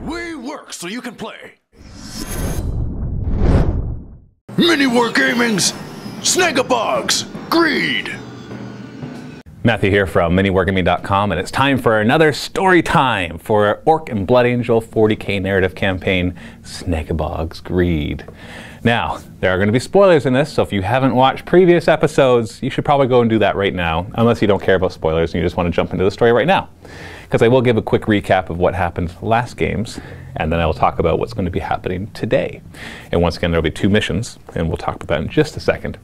We work so you can play. MiniWarGaming's Snagabog's Greed. Matthew here from MiniWarGaming.com, and it's time for another story time for Orc and Blood Angel 40k narrative campaign, Snagabog's Greed. Now, there are going to be spoilers in this, so if you haven't watched previous episodes, you should probably go and do that right now, unless you don't care about spoilers and you just want to jump into the story right now. Because I will give a quick recap of what happened last games, and then I will talk about what's going to be happening today. And once again, there will be 2 missions, and we'll talk about that in just a second.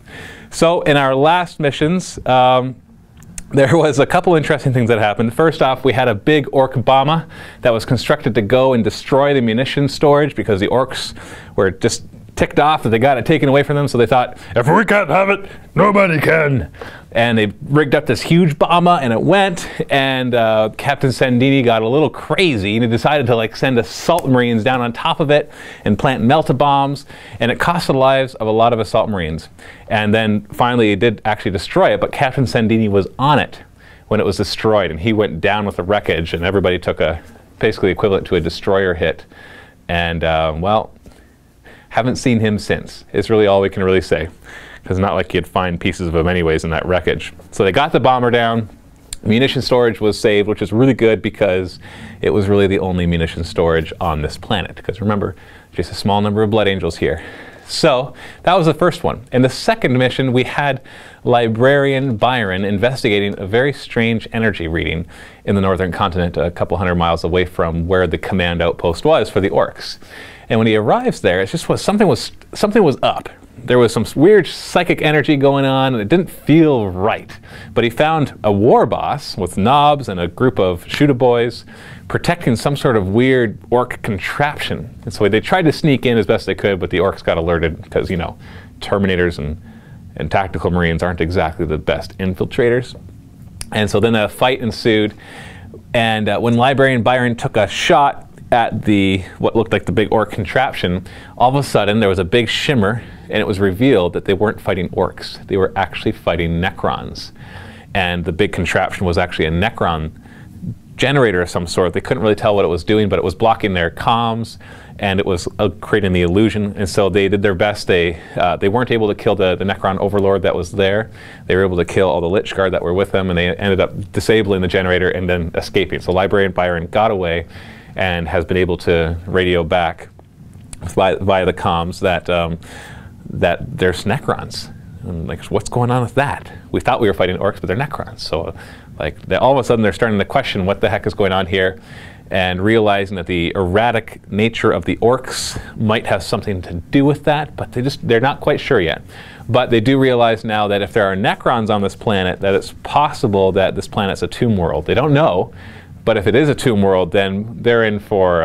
So, in our last missions, there was a couple interesting things that happened. First off, we had a big orc bomber that was constructed to go and destroy the munition storage because the orcs were just ticked off that they got it taken away from them, so they thought, if we can't have it, nobody can. And they rigged up this huge bomber, and it went, and Captain Sendini got a little crazy, and he decided to send assault marines down on top of it and plant melta-bombs, and it cost the lives of a lot of assault marines. And then finally it did actually destroy it, but Captain Sendini was on it when it was destroyed, and he went down with the wreckage, and everybody took a basically equivalent to a destroyer hit. And well, haven't seen him since, is really all we can really say. Because it's not like you'd find pieces of him anyways in that wreckage. So they got the bomber down. Munition storage was saved, which is really good because it was really the only munition storage on this planet. Because remember, just a small number of Blood Angels here. So that was the first one. In the second mission, we had Librarian Byron investigating a very strange energy reading in the northern continent, a couple hundred miles away from where the command outpost was for the orcs. And when he arrives there, it's just something was up. There was some weird psychic energy going on, and it didn't feel right. But he found a war boss with knobs and a group of shooter boys protecting some sort of weird orc contraption. And so they tried to sneak in as best they could, but the orcs got alerted because, you know, Terminators and tactical marines aren't exactly the best infiltrators. And so then a fight ensued, and when Librarian Byron took a shot at what looked like the big orc contraption, all of a sudden there was a big shimmer, and it was revealed that they weren't fighting orcs. They were actually fighting Necrons. And the big contraption was actually a Necron generator of some sort. They couldn't really tell what it was doing, but it was blocking their comms, and it was creating the illusion. And so they did their best. They weren't able to kill the Necron overlord that was there. They were able to kill all the Lich Guard that were with them, and they ended up disabling the generator and then escaping. So Librarian Byron got away and has been able to radio back via the comms that there's Necrons. And what's going on with that? We thought we were fighting orcs, but they're Necrons. So all of a sudden they're starting to question what the heck is going on here, and realizing that the erratic nature of the orcs might have something to do with that, but they're not quite sure yet. But they do realize now that if there are Necrons on this planet, that it's possible that this planet's a tomb world. They don't know, but if it is a tomb world, then they're in for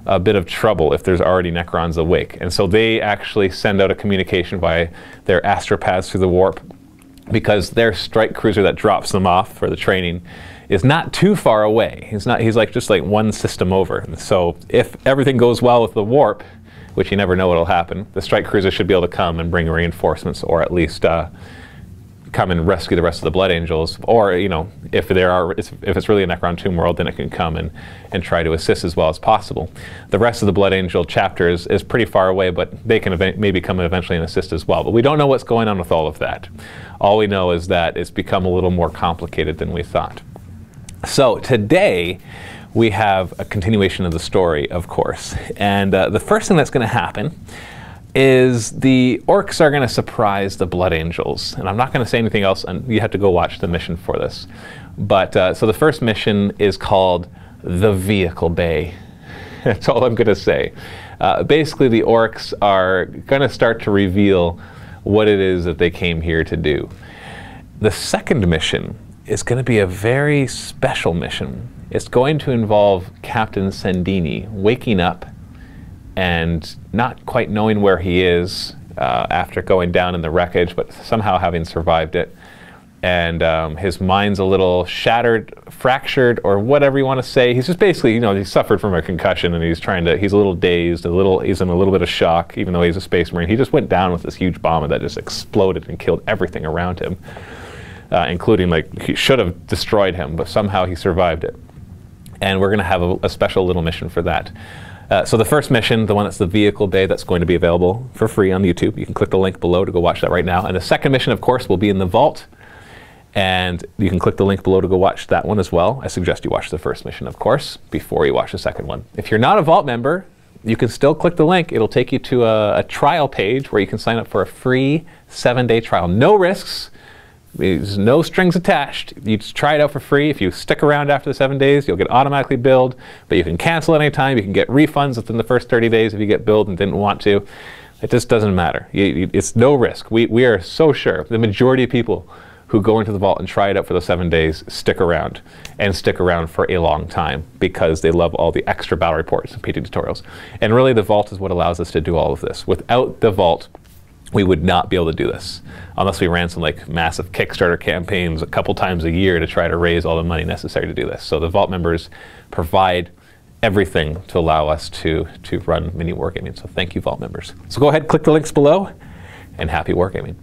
a bit of trouble if there's already Necrons awake. And so they actually send out a communication via their astropaths through the warp, because their strike cruiser that drops them off for the training is not too far away. He's just like one system over. And so if everything goes well with the warp, which you never know what'll happen, the strike cruiser should be able to come and bring reinforcements, or at least come and rescue the rest of the Blood Angels. Or, you know, if it's really a Necron tomb world, then it can come and try to assist as well as possible. The rest of the Blood Angel chapter is pretty far away, but they can maybe come and eventually assist as well. But we don't know what's going on with all of that. All we know is that it's become a little more complicated than we thought. So today we have a continuation of the story, of course. And the first thing that's going to happen is the orcs are going to surprise the Blood Angels. And I'm not going to say anything else, and you have to go watch the mission for this. But so the first mission is called the Vehicle Bay. That's all I'm going to say. Basically, the orcs are going to start to reveal what it is that they came here to do. The second mission is going to be a very special mission. It's going to involve Captain Sendini waking up and not quite knowing where he is after going down in the wreckage, but somehow having survived it. And his mind's a little shattered, fractured, or whatever you want to say. He's just basically, you know, he suffered from a concussion, and he's a little dazed, he's in a little bit of shock, even though he's a space marine. He just went down with this huge bomb that just exploded and killed everything around him, including, like, he should have destroyed him, but somehow he survived it. and we're going to have a special little mission for that. So the first mission, the one that's the vehicle bay, that's going to be available for free on YouTube. You can click the link below to go watch that right now. And the second mission, of course, will be in the vault. And you can click the link below to go watch that one as well. I suggest you watch the first mission, of course, before you watch the second one. If you're not a vault member, you can still click the link. It'll take you to a trial page where you can sign up for a free 7-day trial. No risks. There's no strings attached. You just try it out for free. If you stick around after the 7 days, you'll get automatically billed, but you can cancel anytime. You can get refunds within the first 30 days if you get billed and didn't want to. It just doesn't matter. It's no risk. We are so sure the majority of people who go into the vault and try it out for the 7 days stick around, and stick around for a long time because they love all the extra battle reports and PT tutorials. And really the vault is what allows us to do all of this. Without the vault, we would not be able to do this unless we ran some like massive Kickstarter campaigns a couple times a year to try to raise all the money necessary to do this. So the vault members provide everything to allow us to run MiniWarGaming. So thank you, vault members. So go ahead, click the links below, and happy wargaming.